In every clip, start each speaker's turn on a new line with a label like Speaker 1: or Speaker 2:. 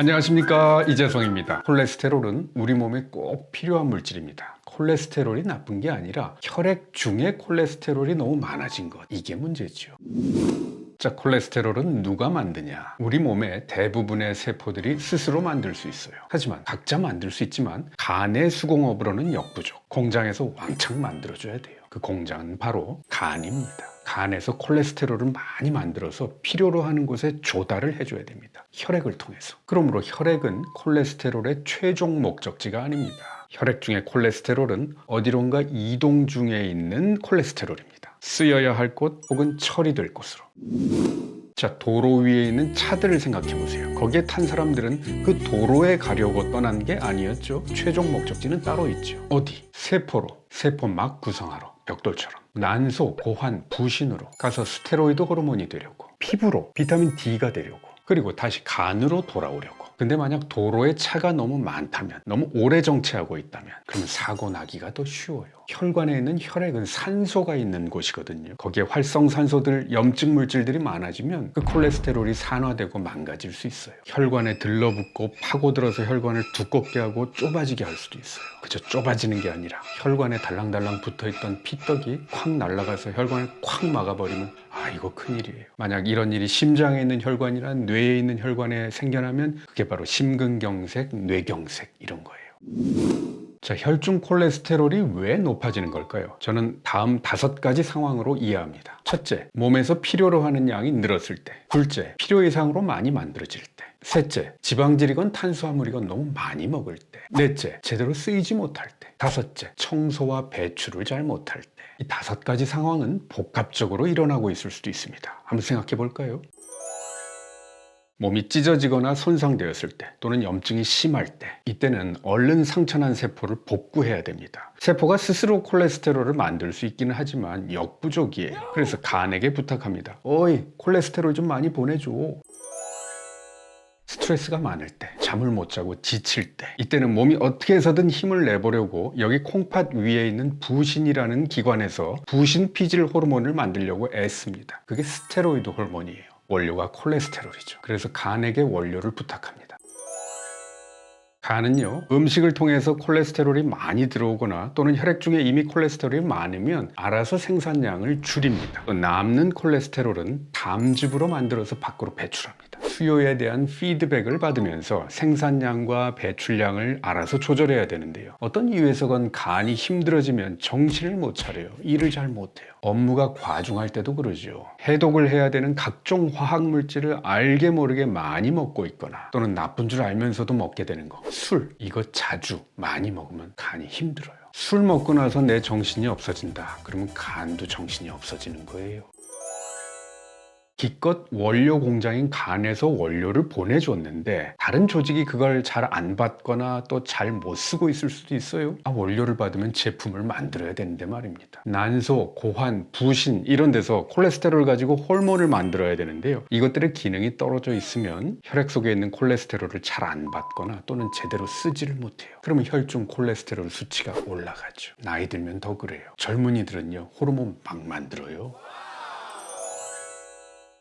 Speaker 1: 안녕하십니까, 이재성입니다. 콜레스테롤은 우리 몸에 꼭 필요한 물질입니다. 콜레스테롤이 나쁜 게 아니라 혈액 중에 콜레스테롤이 너무 많아진 것, 이게 문제죠. 자, 콜레스테롤은 누가 만드냐? 우리 몸의 대부분의 세포들이 스스로 만들 수 있어요. 하지만 각자 만들 수 있지만 간의 수공업으로는 역부족. 공장에서 왕창 만들어줘야 돼요. 그 공장은 바로 간입니다. 간에서 콜레스테롤을 많이 만들어서 필요로 하는 곳에 조달을 해줘야 됩니다. 혈액을 통해서. 그러므로 혈액은 콜레스테롤의 최종 목적지가 아닙니다. 혈액 중에 콜레스테롤은 어디론가 이동 중에 있는 콜레스테롤입니다. 쓰여야 할 곳 혹은 처리될 곳으로. 자, 도로 위에 있는 차들을 생각해 보세요. 거기에 탄 사람들은 그 도로에 가려고 떠난 게 아니었죠. 최종 목적지는 따로 있죠. 어디? 세포로, 세포막 구성하러, 벽돌처럼. 난소, 고환, 부신으로 가서 스테로이드 호르몬이 되려고, 피부로 비타민 D가 되려고, 그리고 다시 간으로 돌아오려고. 근데 만약 도로에 차가 너무 많다면, 너무 오래 정체하고 있다면, 그러면 사고 나기가 더 쉬워요. 혈관에 있는 혈액은 산소가 있는 곳이거든요. 거기에 활성산소들, 염증 물질들이 많아지면 그 콜레스테롤이 산화되고 망가질 수 있어요. 혈관에 들러붙고 파고들어서 혈관을 두껍게 하고 좁아지게 할 수도 있어요. 그저 좁아지는 게 아니라 혈관에 달랑달랑 붙어있던 피떡이 콱 날아가서 혈관을 콱 막아버리면 이거 큰일이에요. 만약 이런 일이 심장에 있는 혈관이나 뇌에 있는 혈관에 생겨나면 그게 바로 심근경색, 뇌경색 이런 거예요. 자, 혈중 콜레스테롤이 왜 높아지는 걸까요? 저는 다음 5가지 상황으로 이해합니다. 첫째, 몸에서 필요로 하는 양이 늘었을 때. 둘째, 필요 이상으로 많이 만들어질 때. 셋째, 지방질이건 탄수화물이건 너무 많이 먹을 때. 넷째, 제대로 쓰이지 못할 때. 다섯째, 청소와 배출을 잘 못할 때. 이 5가지 상황은 복합적으로 일어나고 있을 수도 있습니다. 한번 생각해 볼까요? 몸이 찢어지거나 손상되었을 때 또는 염증이 심할 때, 이때는 얼른 상처난 세포를 복구해야 됩니다. 세포가 스스로 콜레스테롤을 만들 수 있기는 하지만 역부족이에요. 그래서 간에게 부탁합니다. 어이, 콜레스테롤 좀 많이 보내줘. 스트레스가 많을 때, 잠을 못 자고 지칠 때, 이때는 몸이 어떻게 해서든 힘을 내보려고 여기 콩팥 위에 있는 부신이라는 기관에서 부신 피질 호르몬을 만들려고 애씁니다. 그게 스테로이드 호르몬이에요. 원료가 콜레스테롤이죠. 그래서 간에게 원료를 부탁합니다. 간은요, 음식을 통해서 콜레스테롤이 많이 들어오거나 또는 혈액 중에 이미 콜레스테롤이 많으면 알아서 생산량을 줄입니다. 또 남는 콜레스테롤은 담즙으로 만들어서 밖으로 배출합니다. 수요에 대한 피드백을 받으면서 생산량과 배출량을 알아서 조절해야 되는데요. 어떤 이유에서건 간이 힘들어지면 정신을 못 차려요. 일을 잘 못해요. 업무가 과중할 때도 그러죠. 해독을 해야 되는 각종 화학물질을 알게 모르게 많이 먹고 있거나 또는 나쁜 줄 알면서도 먹게 되는 거. 술, 이거 자주 많이 먹으면 간이 힘들어요. 술 먹고 나서 내 정신이 없어진다. 그러면 간도 정신이 없어지는 거예요. 기껏 원료 공장인 간에서 원료를 보내줬는데 다른 조직이 그걸 잘 안 받거나 또 잘 못 쓰고 있을 수도 있어요. 원료를 받으면 제품을 만들어야 되는데 말입니다. 난소, 고환, 부신 이런 데서 콜레스테롤을 가지고 호르몬을 만들어야 되는데요. 이것들의 기능이 떨어져 있으면 혈액 속에 있는 콜레스테롤을 잘 안 받거나 또는 제대로 쓰지를 못해요. 그러면 혈중 콜레스테롤 수치가 올라가죠. 나이 들면 더 그래요. 젊은이들은요, 호르몬 막 만들어요.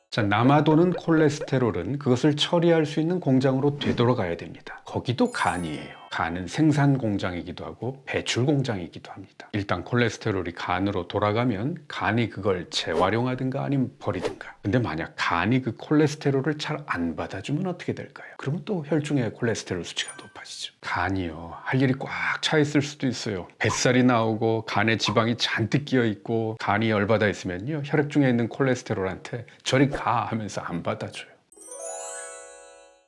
Speaker 1: 자, 남아도는 콜레스테롤은 그것을 처리할 수 있는 공장으로 되돌아가야 됩니다. 거기도 간이에요. 간은 생산 공장이기도 하고 배출 공장이기도 합니다. 일단 콜레스테롤이 간으로 돌아가면 간이 그걸 재활용하든가 아니면 버리든가. 근데 만약 간이 그 콜레스테롤을 잘 안 받아주면 어떻게 될까요? 그러면 또 혈중의 콜레스테롤 수치가 높아지죠. 간이요, 할 일이 꽉 차 있을 수도 있어요. 뱃살이 나오고 간에 지방이 잔뜩 끼어 있고 간이 열받아 있으면요, 혈액 중에 있는 콜레스테롤한테 저리 가 하면서 안 받아줘요.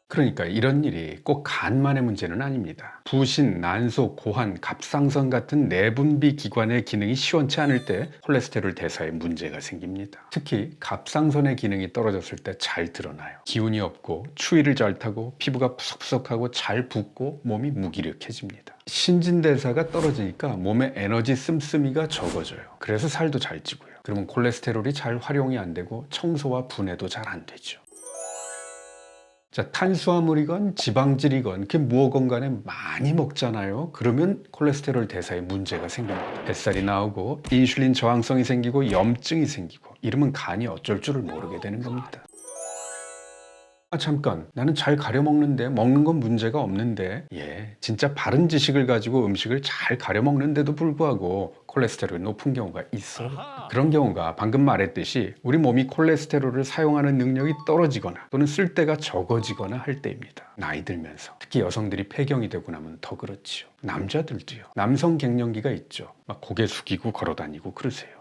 Speaker 1: 그러니까 이런 일이 꼭 간만의 문제는 아닙니다. 부신, 난소, 고환, 갑상선 같은 내분비 기관의 기능이 시원치 않을 때 콜레스테롤 대사에 문제가 생깁니다. 특히 갑상선의 기능이 떨어졌을 때 잘 드러나요. 기운이 없고 추위를 잘 타고 피부가 푸석푸석하고 잘 붓고 몸이 무기력해집니다. 신진대사가 떨어지니까 몸의 에너지 씀씀이가 적어져요. 그래서 살도 잘 찌고요. 그러면 콜레스테롤이 잘 활용이 안 되고 청소와 분해도 잘 안 되죠. 자, 탄수화물이건 지방질이건 그게 무엇건 간에 많이 먹잖아요. 그러면 콜레스테롤 대사에 문제가 생깁니다. 뱃살이 나오고 인슐린 저항성이 생기고 염증이 생기고, 이러면 간이 어쩔 줄을 모르게 되는 겁니다. 잠깐, 나는 잘 가려 먹는데, 먹는 건 문제가 없는데. 예, 진짜 바른 지식을 가지고 음식을 잘 가려 먹는데도 불구하고 콜레스테롤이 높은 경우가 있어요. 그런 경우가 방금 말했듯이 우리 몸이 콜레스테롤을 사용하는 능력이 떨어지거나 또는 쓸 때가 적어지거나 할 때입니다. 나이 들면서. 특히 여성들이 폐경이 되고 나면 더 그렇지요. 남자들도요. 남성 갱년기가 있죠. 막 고개 숙이고 걸어 다니고 그러세요.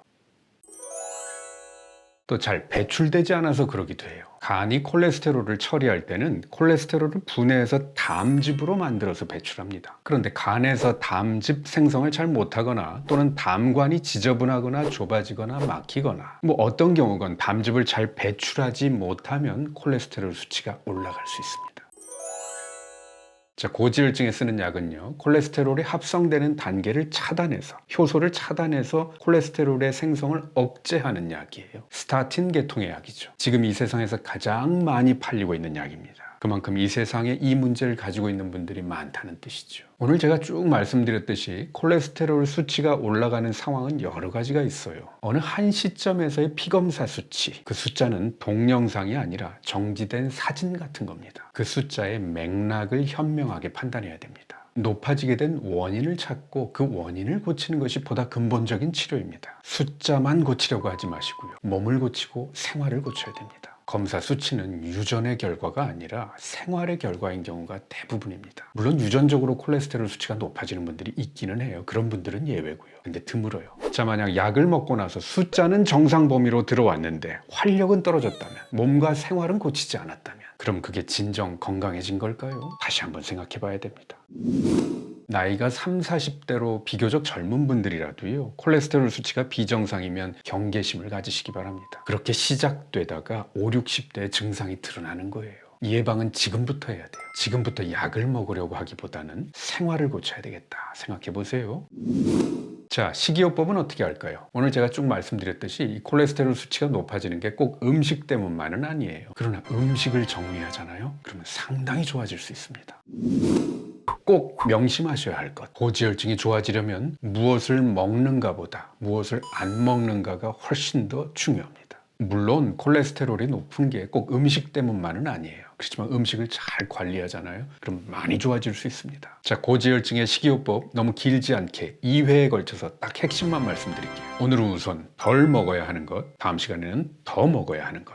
Speaker 1: 또 잘 배출되지 않아서 그러기도 해요. 간이 콜레스테롤을 처리할 때는 콜레스테롤을 분해해서 담즙으로 만들어서 배출합니다. 그런데 간에서 담즙 생성을 잘 못하거나 또는 담관이 지저분하거나 좁아지거나 막히거나 어떤 경우건 담즙을 잘 배출하지 못하면 콜레스테롤 수치가 올라갈 수 있습니다. 자, 고지혈증에 쓰는 약은요, 콜레스테롤이 합성되는 단계를 차단해서, 효소를 차단해서 콜레스테롤의 생성을 억제하는 약이에요. 스타틴 계통의 약이죠. 지금 이 세상에서 가장 많이 팔리고 있는 약입니다. 그만큼 이 세상에 이 문제를 가지고 있는 분들이 많다는 뜻이죠. 오늘 제가 쭉 말씀드렸듯이 콜레스테롤 수치가 올라가는 상황은 여러 가지가 있어요. 어느 한 시점에서의 피검사 수치, 그 숫자는 동영상이 아니라 정지된 사진 같은 겁니다. 그 숫자의 맥락을 현명하게 판단해야 됩니다. 높아지게 된 원인을 찾고 그 원인을 고치는 것이 보다 근본적인 치료입니다. 숫자만 고치려고 하지 마시고요. 몸을 고치고 생활을 고쳐야 됩니다. 검사 수치는 유전의 결과가 아니라 생활의 결과인 경우가 대부분입니다. 물론 유전적으로 콜레스테롤 수치가 높아지는 분들이 있기는 해요. 그런 분들은 예외고요. 근데 드물어요. 자, 만약 약을 먹고 나서 숫자는 정상 범위로 들어왔는데 활력은 떨어졌다면, 몸과 생활은 고치지 않았다면, 그럼 그게 진정 건강해진 걸까요? 다시 한번 생각해 봐야 됩니다. 나이가 30, 40대로 비교적 젊은 분들이라도요, 콜레스테롤 수치가 비정상이면 경계심을 가지시기 바랍니다. 그렇게 시작되다가 50, 60대에 증상이 드러나는 거예요. 예방은 지금부터 해야 돼요. 지금부터 약을 먹으려고 하기보다는 생활을 고쳐야 되겠다 생각해 보세요. 자, 식이요법은 어떻게 할까요? 오늘 제가 쭉 말씀드렸듯이 이 콜레스테롤 수치가 높아지는 게 꼭 음식 때문만은 아니에요. 그러나 음식을 정리하잖아요? 그러면 상당히 좋아질 수 있습니다. 꼭 명심하셔야 할 것. 고지혈증이 좋아지려면 무엇을 먹는가보다 무엇을 안 먹는가가 훨씬 더 중요합니다. 물론 콜레스테롤이 높은 게 꼭 음식 때문만은 아니에요. 그렇지만 음식을 잘 관리하잖아요. 그럼 많이 좋아질 수 있습니다. 자, 고지혈증의 식이요법 너무 길지 않게 2회에 걸쳐서 딱 핵심만 말씀드릴게요. 오늘은 우선 덜 먹어야 하는 것, 다음 시간에는 더 먹어야 하는 것.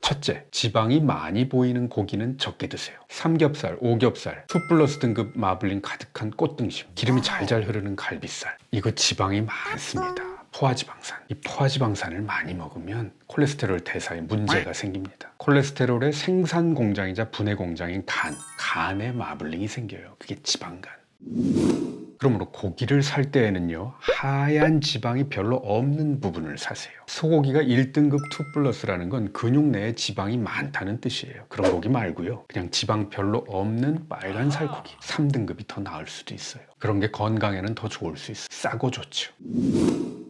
Speaker 1: 첫째, 지방이 많이 보이는 고기는 적게 드세요. 삼겹살, 오겹살, 2+ 등급 마블링 가득한 꽃등심, 기름이 잘잘 흐르는 갈비살, 이거 지방이 많습니다. 포화지방산. 이 포화지방산을 많이 먹으면 콜레스테롤 대사에 문제가 생깁니다. 콜레스테롤의 생산 공장이자 분해 공장인 간에 마블링이 생겨요. 그게 지방간. 그러므로 고기를 살 때에는요, 하얀 지방이 별로 없는 부분을 사세요. 소고기가 1등급 2+라는 건 근육 내에 지방이 많다는 뜻이에요. 그런 고기 말고요, 그냥 지방 별로 없는 빨간 살코기 3등급이 더 나을 수도 있어요. 그런 게 건강에는 더 좋을 수 있어요. 싸고 좋죠.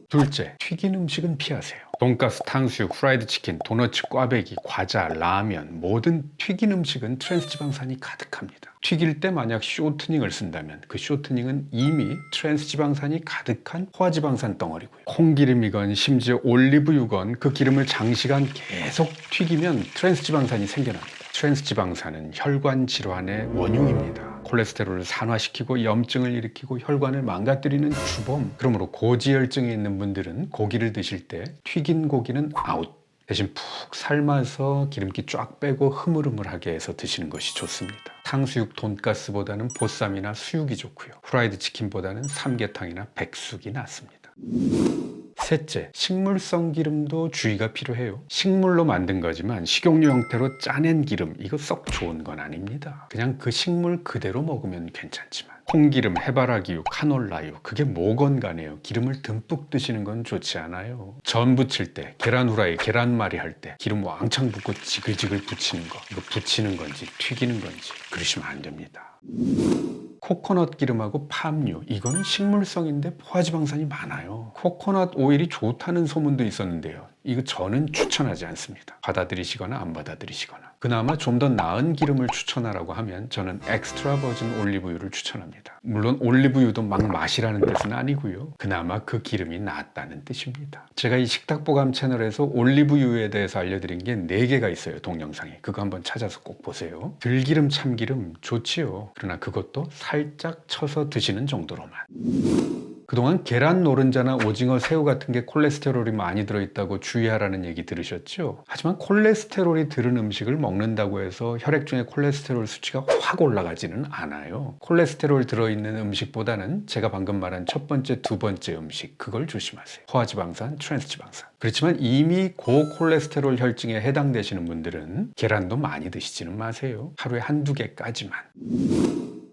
Speaker 1: 둘째, 튀긴 음식은 피하세요. 돈가스, 탕수육, 프라이드 치킨, 도너츠, 꽈배기, 과자, 라면, 모든 튀긴 음식은 트랜스지방산이 가득합니다. 튀길 때 만약 쇼트닝을 쓴다면 그 쇼트닝은 이미 트랜스지방산이 가득한 포화지방산 덩어리고요. 콩기름이건 심지어 올리브유건 그 기름을 장시간 계속 튀기면 트랜스지방산이 생겨납니다. 트랜스지방산은 혈관 질환의 원흉입니다. 콜레스테롤을 산화시키고 염증을 일으키고 혈관을 망가뜨리는 주범. 그러므로 고지혈증이 있는 분들은 고기를 드실 때 튀긴 고기는 아웃. 대신 푹 삶아서 기름기 쫙 빼고 흐물흐물하게 해서 드시는 것이 좋습니다. 탕수육, 돈가스보다는 보쌈이나 수육이 좋고요. 프라이드 치킨보다는 삼계탕이나 백숙이 낫습니다. 셋째, 식물성 기름도 주의가 필요해요. 식물로 만든 거지만 식용유 형태로 짜낸 기름, 이거 썩 좋은 건 아닙니다. 그냥 그 식물 그대로 먹으면 괜찮지만 콩기름, 해바라기유, 카놀라유, 그게 뭐 건강해요. 기름을 듬뿍 드시는 건 좋지 않아요. 전 부칠 때, 계란 후라이, 계란말이 할 때 기름 왕창 붓고 지글지글 부치는 거, 이거 부치는 건지 튀기는 건지 그러시면 안 됩니다. 코코넛 기름하고 팜유, 이거는 식물성인데 포화지방산이 많아요. 코코넛 오일이 좋다는 소문도 있었는데요. 이거 저는 추천하지 않습니다. 받아들이시거나 안 받아들이시거나. 그나마 좀 더 나은 기름을 추천하라고 하면 저는 엑스트라 버진 올리브유를 추천합니다. 물론 올리브유도 막 마시라는 뜻은 아니고요. 그나마 그 기름이 낫다는 뜻입니다. 제가 이 식탁보감 채널에서 올리브유에 대해서 알려드린 게 4개가 있어요. 동영상이. 그거 한번 찾아서 꼭 보세요. 들기름, 참기름 좋지요. 그러나 그것도 살짝 쳐서 드시는 정도로만. 그동안 계란, 노른자나 오징어, 새우 같은 게 콜레스테롤이 많이 들어있다고 주의하라는 얘기 들으셨죠? 하지만 콜레스테롤이 들은 음식을 먹는다고 해서 혈액 중에 콜레스테롤 수치가 확 올라가지는 않아요. 콜레스테롤 들어있는 음식보다는 제가 방금 말한 첫 번째, 두 번째 음식, 그걸 조심하세요. 포화지방산, 트랜스지방산. 그렇지만 이미 고콜레스테롤 혈증에 해당되시는 분들은 계란도 많이 드시지는 마세요. 하루에 한두 개까지만.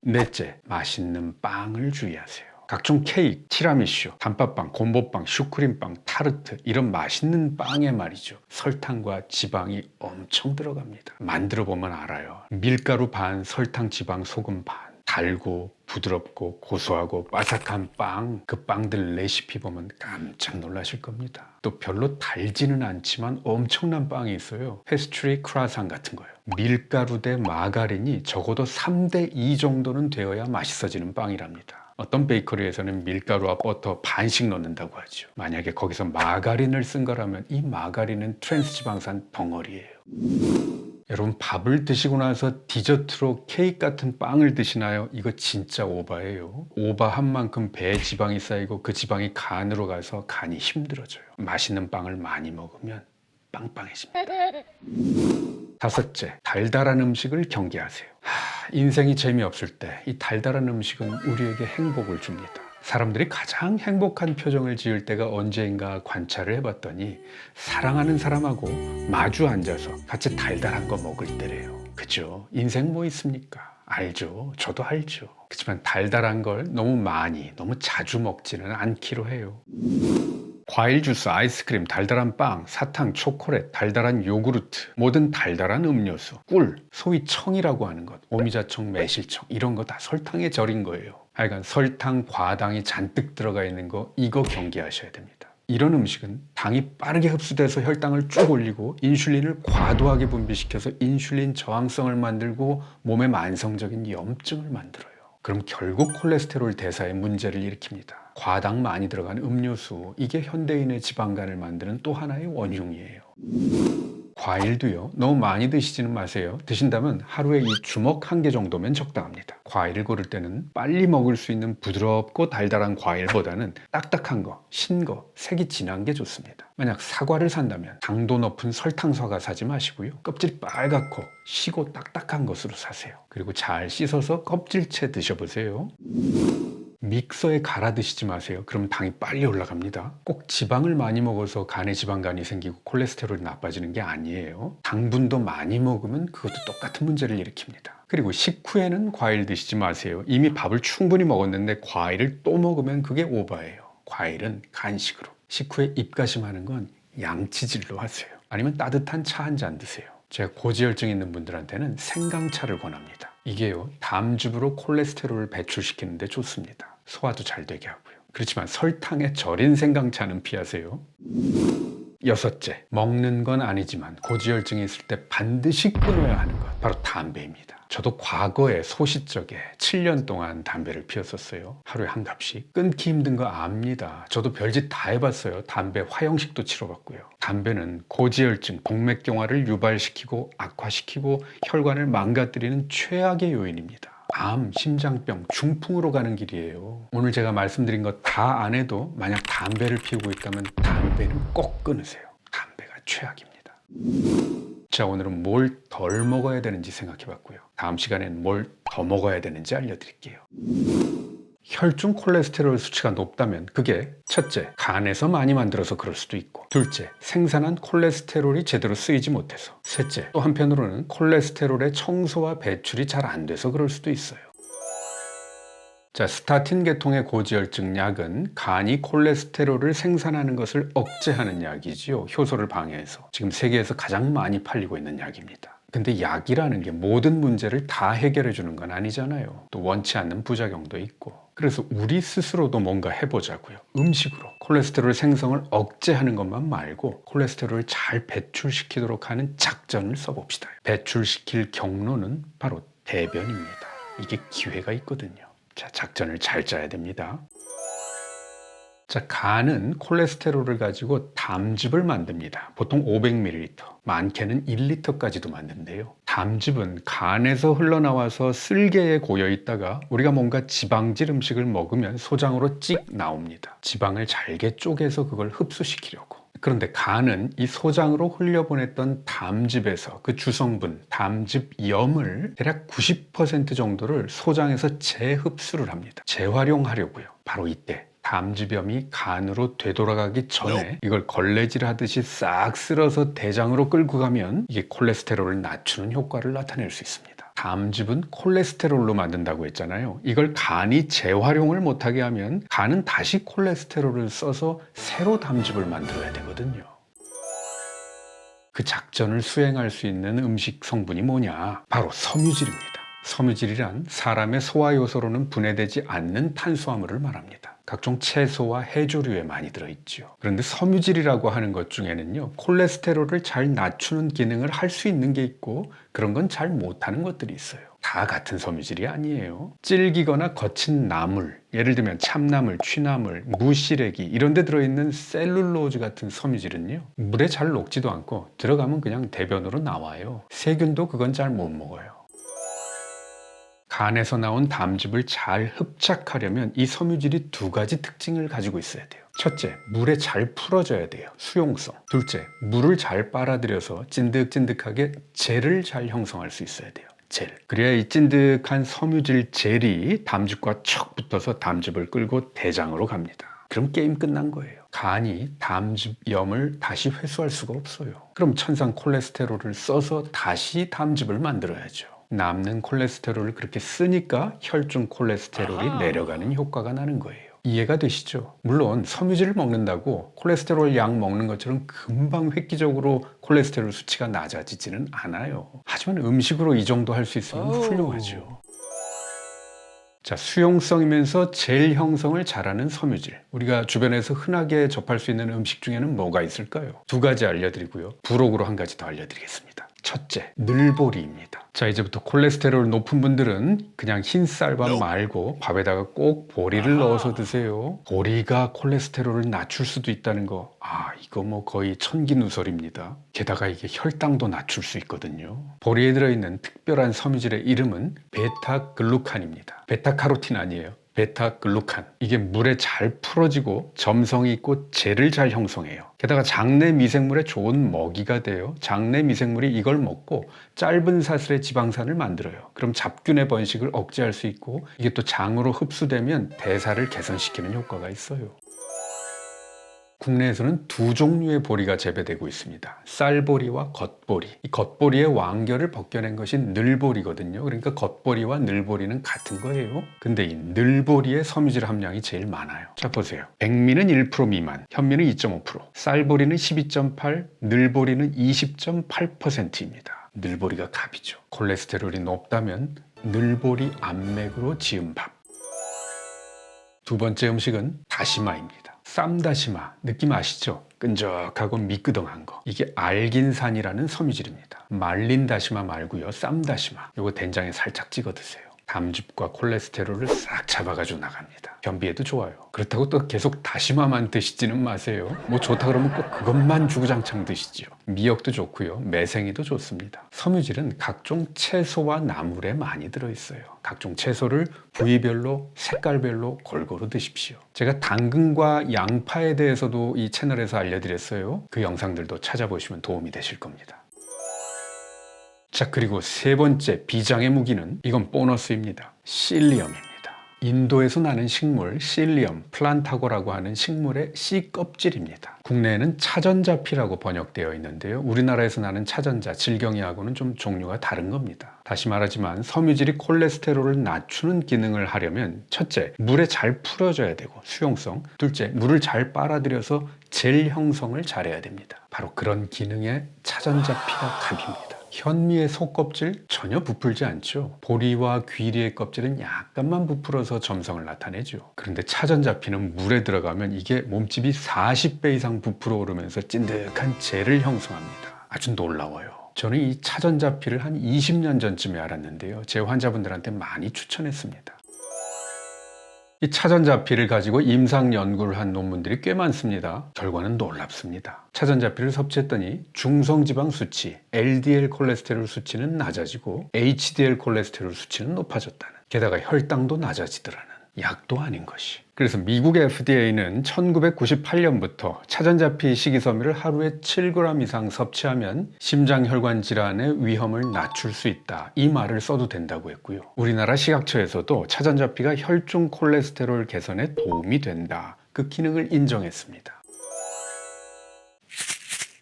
Speaker 1: 넷째, 맛있는 빵을 주의하세요. 각종 케이크, 티라미슈, 단팥빵, 곰보빵, 슈크림빵, 타르트 이런 맛있는 빵에 말이죠. 설탕과 지방이 엄청 들어갑니다. 만들어 보면 알아요. 밀가루 반, 설탕, 지방, 소금 반. 달고 부드럽고 고소하고 바삭한 빵, 그 빵들 레시피 보면 깜짝 놀라실 겁니다. 또 별로 달지는 않지만 엄청난 빵이 있어요. 페스트리 크루아상 같은 거예요. 밀가루 대 마가린이 적어도 3대 2 정도는 되어야 맛있어지는 빵이랍니다. 어떤 베이커리에서는 밀가루와 버터 반씩 넣는다고 하죠. 만약에 거기서 마가린을 쓴 거라면 이 마가린은 트랜스지방산 덩어리예요. 여러분 밥을 드시고 나서 디저트로 케이크 같은 빵을 드시나요? 이거 진짜 오바예요. 오바한 만큼 배에 지방이 쌓이고 그 지방이 간으로 가서 간이 힘들어져요. 맛있는 빵을 많이 먹으면 빵빵해집니다. 다섯째, 달달한 음식을 경계하세요. 인생이 재미없을 때 이 달달한 음식은 우리에게 행복을 줍니다. 사람들이 가장 행복한 표정을 지을 때가 언제인가 관찰을 해봤더니 사랑하는 사람하고 마주 앉아서 같이 달달한 거 먹을 때래요. 그죠? 인생 뭐 있습니까? 알죠. 저도 알죠. 그렇지만 달달한 걸 너무 많이, 너무 자주 먹지는 않기로 해요. 과일 주스, 아이스크림, 달달한 빵, 사탕, 초콜릿, 달달한 요구르트, 모든 달달한 음료수, 꿀, 소위 청이라고 하는 것, 오미자청, 매실청 이런 거 다 설탕에 절인 거예요. 하여간 설탕, 과당이 잔뜩 들어가 있는 거 이거 경계하셔야 됩니다. 이런 음식은 당이 빠르게 흡수돼서 혈당을 쭉 올리고 인슐린을 과도하게 분비시켜서 인슐린 저항성을 만들고 몸에 만성적인 염증을 만들어요. 그럼 결국 콜레스테롤 대사에 문제를 일으킵니다. 과당 많이 들어간 음료수, 이게 현대인의 지방간을 만드는 또 하나의 원흉이에요. 과일도요, 너무 많이 드시지는 마세요. 드신다면 하루에 이 주먹 1개 정도면 적당합니다. 과일을 고를 때는 빨리 먹을 수 있는 부드럽고 달달한 과일보다는 딱딱한 거, 신 거, 색이 진한 게 좋습니다. 만약 사과를 산다면 당도 높은 설탕 사과 사지 마시고요. 껍질 빨갛고 시고 딱딱한 것으로 사세요. 그리고 잘 씻어서 껍질째 드셔보세요. 믹서에 갈아 드시지 마세요. 그럼 당이 빨리 올라갑니다. 꼭 지방을 많이 먹어서 간에 지방간이 생기고 콜레스테롤이 나빠지는 게 아니에요. 당분도 많이 먹으면 그것도 똑같은 문제를 일으킵니다. 그리고 식후에는 과일 드시지 마세요. 이미 밥을 충분히 먹었는데 과일을 또 먹으면 그게 오바예요. 과일은 간식으로. 식후에 입가심하는 건 양치질로 하세요. 아니면 따뜻한 차 한 잔 드세요. 제가 고지혈증 있는 분들한테는 생강차를 권합니다. 이게요, 담즙으로 콜레스테롤을 배출시키는 데 좋습니다. 소화도 잘 되게 하고요. 그렇지만 설탕에 절인 생강차는 피하세요. 여섯째, 먹는 건 아니지만 고지혈증이 있을 때 반드시 끊어야 하는 것, 바로 담배입니다. 저도 과거에 소시적에 7년 동안 담배를 피웠었어요. 하루에 한 갑씩. 끊기 힘든 거 압니다. 저도 별짓 다 해봤어요. 담배 화형식도 치러봤고요. 담배는 고지혈증, 동맥경화를 유발시키고 악화시키고 혈관을 망가뜨리는 최악의 요인입니다. 암, 심장병, 중풍으로 가는 길이에요. 오늘 제가 말씀드린 거 다 안 해도 만약 담배를 피우고 있다면 담배는 꼭 끊으세요. 담배가 최악입니다. 자, 오늘은 뭘 덜 먹어야 되는지 생각해 봤고요. 다음 시간에는 뭘 더 먹어야 되는지 알려드릴게요. 혈중 콜레스테롤 수치가 높다면 그게 첫째, 간에서 많이 만들어서 그럴 수도 있고, 둘째, 생산한 콜레스테롤이 제대로 쓰이지 못해서, 셋째, 또 한편으로는 콜레스테롤의 청소와 배출이 잘 안 돼서 그럴 수도 있어요. 자, 스타틴 계통의 고지혈증 약은 간이 콜레스테롤을 생산하는 것을 억제하는 약이지요. 효소를 방해해서. 지금 세계에서 가장 많이 팔리고 있는 약입니다. 근데 약이라는 게 모든 문제를 다 해결해 주는 건 아니잖아요. 또 원치 않는 부작용도 있고. 그래서 우리 스스로도 뭔가 해보자고요. 음식으로 콜레스테롤 생성을 억제하는 것만 말고 콜레스테롤을 잘 배출시키도록 하는 작전을 써봅시다. 배출시킬 경로는 바로 대변입니다. 이게 기회가 있거든요. 자, 작전을 잘 짜야 됩니다. 자, 간은 콜레스테롤을 가지고 담즙을 만듭니다. 보통 500ml, 많게는 1리터까지도 만든대요. 담즙은 간에서 흘러나와서 쓸개에 고여 있다가 우리가 뭔가 지방질 음식을 먹으면 소장으로 찍 나옵니다. 지방을 잘게 쪼개서 그걸 흡수시키려고. 그런데 간은 이 소장으로 흘려보냈던 담즙에서 그 주성분, 담즙염을 대략 90% 정도를 소장에서 재흡수를 합니다. 재활용하려고요. 바로 이때 담즙염이 간으로 되돌아가기 전에 이걸 걸레질 하듯이 싹 쓸어서 대장으로 끌고 가면 이게 콜레스테롤을 낮추는 효과를 나타낼 수 있습니다. 담즙은 콜레스테롤로 만든다고 했잖아요. 이걸 간이 재활용을 못하게 하면 간은 다시 콜레스테롤을 써서 새로 담즙을 만들어야 되거든요. 그 작전을 수행할 수 있는 음식 성분이 뭐냐? 바로 섬유질입니다. 섬유질이란 사람의 소화요소로는 분해되지 않는 탄수화물을 말합니다. 각종 채소와 해조류에 많이 들어있죠. 그런데 섬유질이라고 하는 것 중에는요, 콜레스테롤을 잘 낮추는 기능을 할 수 있는 게 있고 그런 건 잘 못하는 것들이 있어요. 다 같은 섬유질이 아니에요. 질기거나 거친 나물, 예를 들면 참나물, 취나물, 무시래기 이런 데 들어있는 셀룰로즈 같은 섬유질은요, 물에 잘 녹지도 않고 들어가면 그냥 대변으로 나와요. 세균도 그건 잘 못 먹어요. 간에서 나온 담즙을 잘 흡착하려면 이 섬유질이 두 가지 특징을 가지고 있어야 돼요. 첫째, 물에 잘 풀어져야 돼요. 수용성. 둘째, 물을 잘 빨아들여서 찐득찐득하게 젤을 잘 형성할 수 있어야 돼요. 젤. 그래야 이 찐득한 섬유질 젤이 담즙과 척 붙어서 담즙을 끌고 대장으로 갑니다. 그럼 게임 끝난 거예요. 간이 담즙염을 다시 회수할 수가 없어요. 그럼 천상 콜레스테롤을 써서 다시 담즙을 만들어야죠. 남는 콜레스테롤을 그렇게 쓰니까 혈중 콜레스테롤이 내려가는 효과가 나는 거예요. 이해가 되시죠? 물론 섬유질을 먹는다고 콜레스테롤 약 먹는 것처럼 금방 획기적으로 콜레스테롤 수치가 낮아지지는 않아요. 하지만 음식으로 이 정도 할 수 있으면 훌륭하죠. 자, 수용성이면서 젤 형성을 잘하는 섬유질. 우리가 주변에서 흔하게 접할 수 있는 음식 중에는 뭐가 있을까요? 두 가지 알려드리고요. 부록으로 한 가지 더 알려드리겠습니다. 첫째, 늘보리입니다. 자, 이제부터 콜레스테롤 높은 분들은 그냥 흰 쌀밥 말고 밥에다가 꼭 보리를 넣어서 드세요. 보리가 콜레스테롤을 낮출 수도 있다는 거, 이거 뭐 거의 천기누설입니다. 게다가 이게 혈당도 낮출 수 있거든요. 보리에 들어있는 특별한 섬유질의 이름은 베타글루칸입니다. 베타카로틴 아니에요. 베타글루칸. 이게 물에 잘 풀어지고 점성이 있고 젤을 잘 형성해요. 게다가 장내 미생물에 좋은 먹이가 돼요. 장내 미생물이 이걸 먹고 짧은 사슬의 지방산을 만들어요. 그럼 잡균의 번식을 억제할 수 있고 이게 또 장으로 흡수되면 대사를 개선시키는 효과가 있어요. 국내에서는 두 종류의 보리가 재배되고 있습니다. 쌀보리와 겉보리. 이 겉보리의 왕결을 벗겨낸 것이 늘보리거든요. 그러니까 겉보리와 늘보리는 같은 거예요. 근데 이 늘보리의 섬유질 함량이 제일 많아요. 자, 보세요. 백미는 1% 미만, 현미는 2.5%, 쌀보리는 12.8%, 늘보리는 20.8%입니다. 늘보리가 갑이죠. 콜레스테롤이 높다면 늘보리 암맥으로 지은 밥. 두 번째 음식은 다시마입니다. 쌈다시마, 느낌 아시죠? 끈적하고 미끄덩한 거. 이게 알긴산이라는 섬유질입니다. 말린 다시마 말고요, 쌈다시마. 이거 된장에 살짝 찍어 드세요. 담즙과 콜레스테롤을 싹 잡아가지고 나갑니다. 변비에도 좋아요. 그렇다고 또 계속 다시마만 드시지는 마세요. 뭐 좋다 그러면 꼭 그것만 주구장창 드시죠. 미역도 좋고요, 매생이도 좋습니다. 섬유질은 각종 채소와 나물에 많이 들어있어요. 각종 채소를 부위별로 색깔별로 골고루 드십시오. 제가 당근과 양파에 대해서도 이 채널에서 알려드렸어요. 그 영상들도 찾아보시면 도움이 되실 겁니다. 자, 그리고 세 번째 비장의 무기는 이건 보너스입니다. 실리엄입니다. 인도에서 나는 식물 실리엄, 플란타고라고 하는 식물의 씨 껍질입니다. 국내에는 차전자피라고 번역되어 있는데요. 우리나라에서 나는 차전자, 질경이하고는 좀 종류가 다른 겁니다. 다시 말하지만 섬유질이 콜레스테롤을 낮추는 기능을 하려면 첫째, 물에 잘 풀어져야 되고 수용성, 둘째, 물을 잘 빨아들여서 젤 형성을 잘해야 됩니다. 바로 그런 기능의 차전자피가 갑입니다. 현미의 속껍질 전혀 부풀지 않죠. 보리와 귀리의 껍질은 약간만 부풀어서 점성을 나타내죠. 그런데 차전자피는 물에 들어가면 이게 몸집이 40배 이상 부풀어 오르면서 찐득한 젤을 형성합니다. 아주 놀라워요. 저는 이 차전자피를 한 20년 전쯤에 알았는데요. 제 환자분들한테 많이 추천했습니다. 이 차전자피를 가지고 임상 연구를 한 논문들이 꽤 많습니다. 결과는 놀랍습니다. 차전자피를 섭취했더니 중성지방 수치, LDL 콜레스테롤 수치는 낮아지고 HDL 콜레스테롤 수치는 높아졌다는, 게다가 혈당도 낮아지더라는, 약도 아닌 것이. 그래서 미국 FDA는 1998년부터 차전자피 식이섬유를 하루에 7g 이상 섭취하면 심장혈관 질환의 위험을 낮출 수 있다, 이 말을 써도 된다고 했고요. 우리나라 식약처에서도 차전자피가 혈중 콜레스테롤 개선에 도움이 된다, 그 기능을 인정했습니다.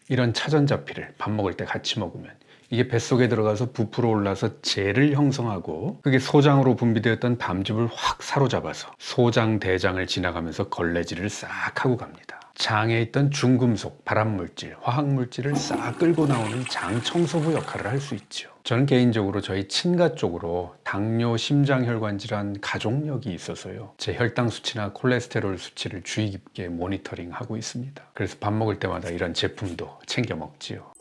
Speaker 1: 이런 차전자피를 밥 먹을 때 같이 먹으면 이게 뱃속에 들어가서 부풀어 올라서 젤을 형성하고, 그게 소장으로 분비되었던 담즙을 확 사로잡아서 소장, 대장을 지나가면서 걸레질을 싹 하고 갑니다. 장에 있던 중금속, 발암물질, 화학물질을 싹 끌고 나오는 장 청소부 역할을 할 수 있죠. 저는 개인적으로 저희 친가 쪽으로 당뇨, 심장혈관 질환 가족력이 있어서요, 제 혈당 수치나 콜레스테롤 수치를 주의 깊게 모니터링하고 있습니다. 그래서 밥 먹을 때마다 이런 제품도 챙겨 먹지요.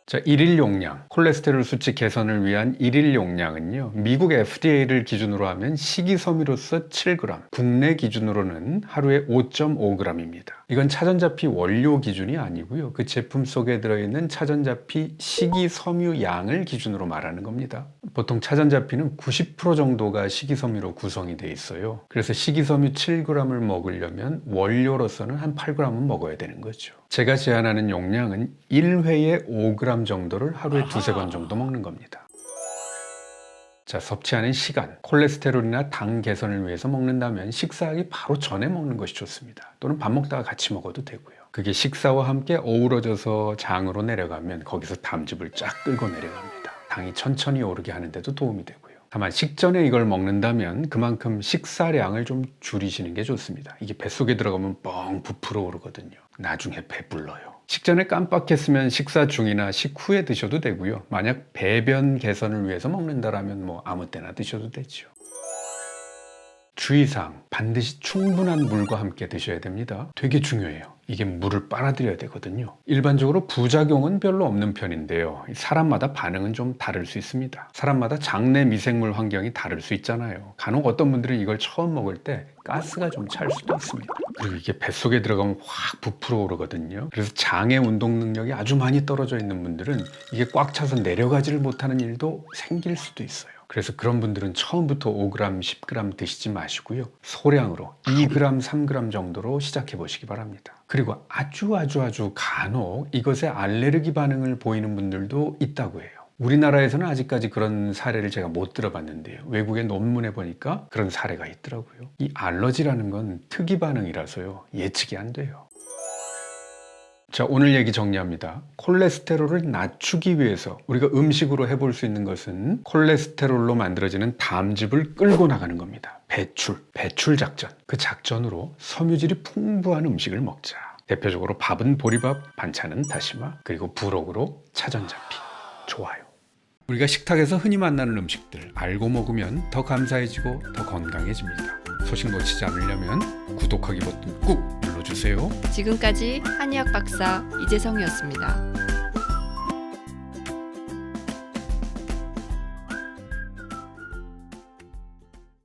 Speaker 1: 자, 일일 용량, 콜레스테롤 수치 개선을 위한 일일 용량은요, 미국 FDA를 기준으로 하면 식이섬유로서 7g, 국내 기준으로는 하루에 5.5g입니다. 이건 차전자피 원료 기준이 아니고요, 그 제품 속에 들어있는 차전자피 식이섬유 양을 기준으로 말하는 겁니다. 보통 차전자피는 90% 정도가 식이섬유로 구성이 돼 있어요. 그래서 식이섬유 7g을 먹으려면 원료로서는 한 8g은 먹어야 되는 거죠. 제가 제안하는 용량은 1회에 5g 정도를 하루에 두세 번 정도 먹는 겁니다. 자, 섭취하는 시간, 콜레스테롤이나 당 개선을 위해서 먹는다면 식사하기 바로 전에 먹는 것이 좋습니다. 또는 밥 먹다가 같이 먹어도 되고요. 그게 식사와 함께 어우러져서 장으로 내려가면 거기서 담즙을 쫙 끌고 내려갑니다. 당이 천천히 오르게 하는 데도 도움이 되고요. 다만 식전에 이걸 먹는다면 그만큼 식사량을 좀 줄이시는 게 좋습니다. 이게 뱃속에 들어가면 뻥 부풀어 오르거든요. 나중에 배불러요. 식전에 깜빡했으면 식사 중이나 식후에 드셔도 되고요. 만약 배변 개선을 위해서 먹는다라면 뭐 아무 때나 드셔도 되죠. 주의사항, 반드시 충분한 물과 함께 드셔야 됩니다. 되게 중요해요. 이게 물을 빨아들여야 되거든요. 일반적으로 부작용은 별로 없는 편인데요, 사람마다 반응은 좀 다를 수 있습니다. 사람마다 장내 미생물 환경이 다를 수 있잖아요. 간혹 어떤 분들은 이걸 처음 먹을 때 가스가 좀 찰 수도 있습니다. 그리고 이게 뱃속에 들어가면 확 부풀어 오르거든요. 그래서 장의 운동 능력이 아주 많이 떨어져 있는 분들은 이게 꽉 차서 내려가지를 못하는 일도 생길 수도 있어요. 그래서 그런 분들은 처음부터 5g, 10g 드시지 마시고요, 소량으로 2g, 3g 정도로 시작해 보시기 바랍니다. 그리고 아주 간혹 이것에 알레르기 반응을 보이는 분들도 있다고 해요. 우리나라에서는 아직까지 그런 사례를 제가 못 들어봤는데요, 외국의 논문에 보니까 그런 사례가 있더라고요. 이 알러지라는 건 특이 반응이라서요, 예측이 안 돼요. 자, 오늘 얘기 정리합니다. 콜레스테롤을 낮추기 위해서 우리가 음식으로 해볼 수 있는 것은 콜레스테롤로 만들어지는 담즙을 끌고 나가는 겁니다. 배출 작전. 그 작전으로 섬유질이 풍부한 음식을 먹자. 대표적으로 밥은 보리밥, 반찬은 다시마, 그리고 부록으로 차전자피. 좋아요. 우리가 식탁에서 흔히 만나는 음식들 알고 먹으면 더 감사해지고 더 건강해집니다. 소식 놓치지 않으려면 구독하기 버튼 꾹 눌러주세요.
Speaker 2: 지금까지 한의학 박사 이재성이었습니다.